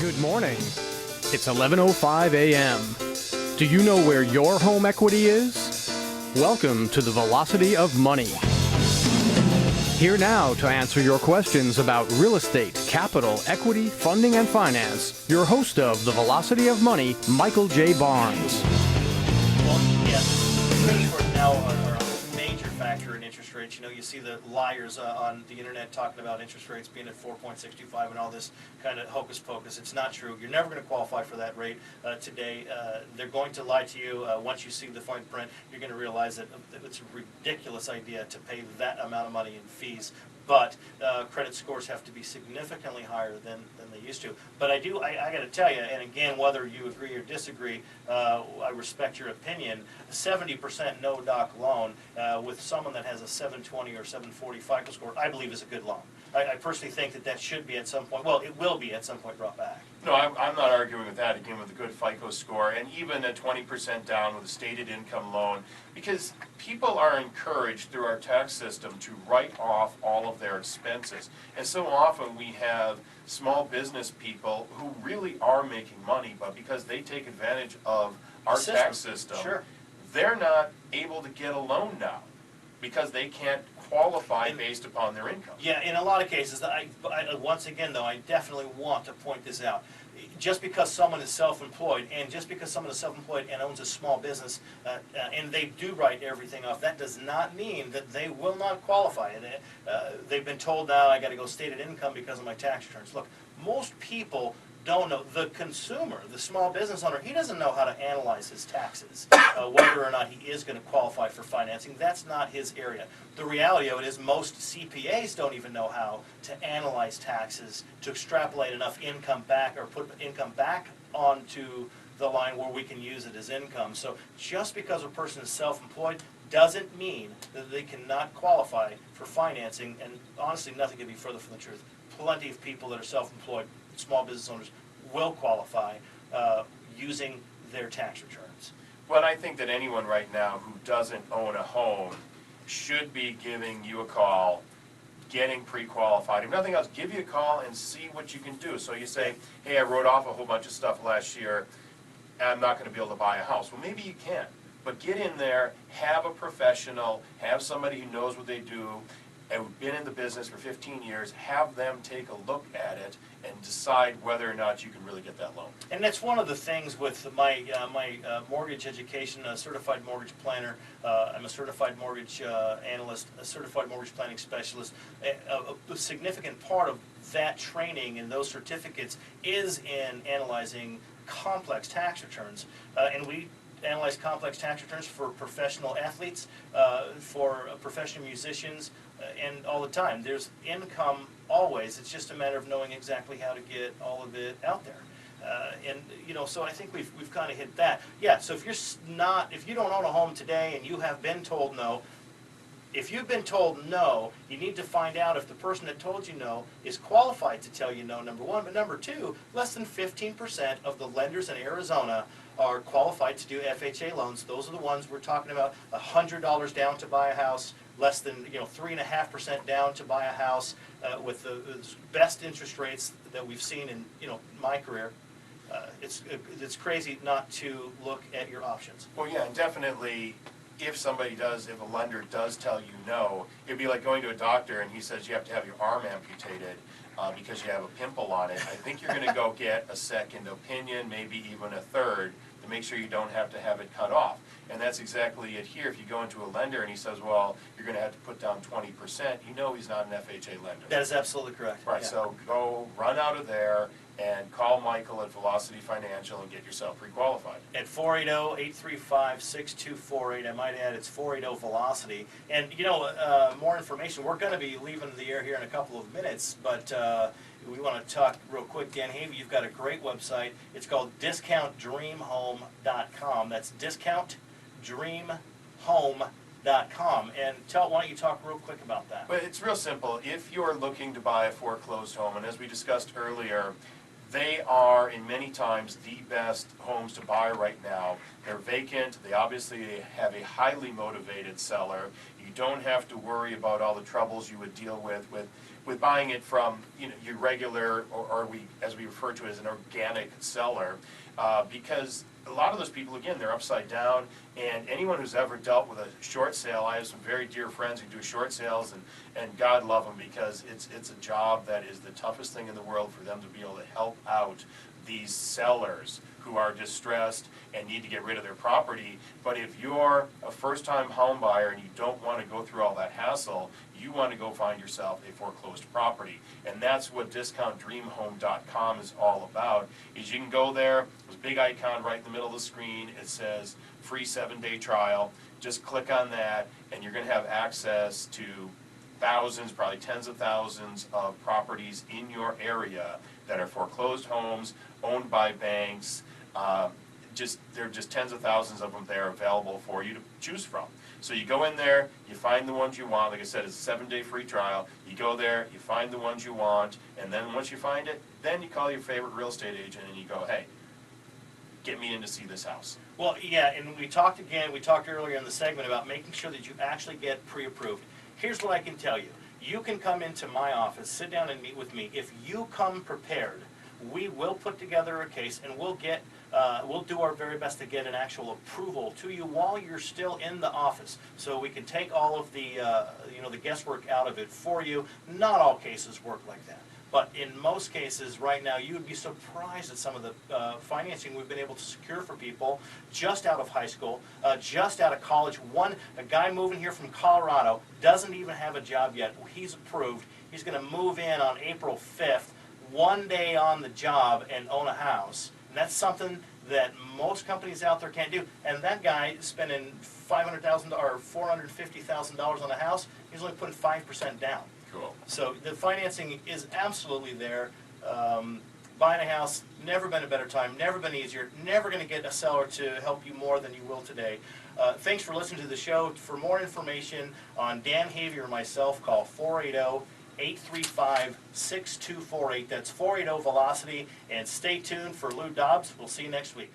Good morning. It's 11:05 a.m. Do you know where your home equity is? Welcome to the Velocity of Money. Here now to answer your questions about real estate, capital, equity, funding, and finance, your host of the Velocity of Money, Michael J. Barnes. Well, yes, credit scores now are a major factor in interest rates. You know, you see the liars on the internet talking about interest rates being at 4.65 and all this kind of hocus pocus. It's not true. You're never going to qualify for that rate today. They're going to lie to you. Once you see the fine print, you're going to realize that it's a ridiculous idea to pay that amount of money in fees. But credit scores have to be significantly higher than they used to. But I got to tell you, and again, whether you agree or disagree, I respect your opinion. 70% no-doc loan with someone that has a 720 or 740 FICO score, I believe is a good loan. I personally think that should be at some point, well, it will be at some point brought back. No, I'm not arguing with that, again, with a good FICO score, and even a 20% down with a stated income loan, because people are encouraged through our tax system to write off all of their expenses. And so often we have small business people who really are making money, but because they take advantage of our tax system, sure, they're not able to get a loan now because they can't qualify based upon their income. Yeah, in a lot of cases, once again though, I definitely want to point this out. Just because someone is self-employed, and just because someone is self-employed and owns a small business, and they do write everything off, that does not mean that they will not qualify. They've been told now, I got to go stated income because of my tax returns. Look, most people don't know. The consumer, the small business owner, he doesn't know how to analyze his taxes, whether or not he is going to qualify for financing. That's not his area. The reality of it is most CPAs don't even know how to analyze taxes, to extrapolate enough income back or put income back onto the line where we can use it as income. So just because a person is self-employed doesn't mean that they cannot qualify for financing, and honestly, nothing could be further from the truth. Plenty of people that are self-employed, small business owners, will qualify using their tax returns. Well, I think that anyone right now who doesn't own a home should be giving you a call, getting pre-qualified. If nothing else, give you a call and see what you can do. So you say, hey, I wrote off a whole bunch of stuff last year, and I'm not going to be able to buy a house. Well, maybe you can, but get in there, have a professional, have somebody who knows what they do, and been in the business for 15 years, have them take a look at it and decide whether or not you can really get that loan. And that's one of the things with my mortgage education, a certified mortgage planner. I'm a certified mortgage analyst, a certified mortgage planning specialist. A significant part of that training and those certificates is in analyzing complex tax returns. And we analyze complex tax returns for professional athletes, for professional musicians, and all the time. There's income always. It's just a matter of knowing exactly how to get all of it out there. And you know, so I think we've kind of hit that. Yeah. So if you don't own a home today and you have been told no, if you've been told no, you need to find out if the person that told you no is qualified to tell you no, number one. But number two, less than 15% of the lenders in Arizona are qualified to do FHA loans. Those are the ones we're talking about, $100 down to buy a house, less than 3.5% down to buy a house, with the best interest rates that we've seen in my career. It's crazy not to look at your options. Well, yeah, and definitely if a lender does tell you no, it'd be like going to a doctor and he says you have to have your arm amputated because you have a pimple on it. I think you're going to go get a second opinion, maybe even a third, to make sure you don't have to have it cut off. And that's exactly it here. If you go into a lender and he says, well, you're going to have to put down 20%, you know he's not an FHA lender. That is absolutely correct. Right, yeah. So go run out of there and call Michael at Velocity Financial and get yourself pre-qualified. At 480-835-6248. I might add, it's 480-VELOCITY. And, more information. We're going to be leaving the air here in a couple of minutes, but we want to talk real quick. Dan Havey, you've got a great website. It's called DiscountDreamHome.com. That's DiscountDreamHome.com. And why don't you talk real quick about that? Well, it's real simple. If you're looking to buy a foreclosed home, and as we discussed earlier, they are, in many times, the best homes to buy right now. They're vacant. They obviously have a highly motivated seller. You don't have to worry about all the troubles you would deal with with buying it from, your regular, or as we refer to it, as an organic seller, because a lot of those people, again, they're upside down, and anyone who's ever dealt with a short sale, I have some very dear friends who do short sales, and God love them, because it's a job that is the toughest thing in the world for them to be able to help out these sellers who are distressed and need to get rid of their property. But if you're a first-time home buyer and you don't want to go through all that hassle, you want to go find yourself a foreclosed property. And that's what DiscountDreamHome.com is all about, is you can go there, there's a big icon right in the middle of the screen, it says free 7-day trial. Just click on that and you're going to have access to thousands, probably tens of thousands of properties in your area that are foreclosed homes, owned by banks. There are just tens of thousands of them there available for you to choose from. So you go in there, you find the ones you want. Like I said, it's a 7-day free trial. You go there, you find the ones you want, and then once you find it, then you call your favorite real estate agent and you go, hey, get me in to see this house. Well, yeah, and we talked earlier in the segment about making sure that you actually get pre-approved. Here's what I can tell you. You can come into my office, sit down and meet with me. If you come prepared, we will put together a case and we'll do our very best to get an actual approval to you while you're still in the office. So we can take all of the, the guesswork out of it for you. Not all cases work like that. But in most cases right now, you would be surprised at some of the financing we've been able to secure for people just out of high school, just out of college. A guy moving here from Colorado doesn't even have a job yet. He's approved. He's going to move in on April 5th, one day on the job, and own a house. And that's something that most companies out there can't do. And that guy is spending $500,000 or $450,000 on a house. He's only putting 5% down. Cool. So the financing is absolutely there. Buying a house, never been a better time, never been easier, never going to get a seller to help you more than you will today. Thanks for listening to the show. For more information on Dan Havey or myself, call 480-835-6248. That's 480-VELOCITY. And stay tuned for Lou Dobbs. We'll see you next week.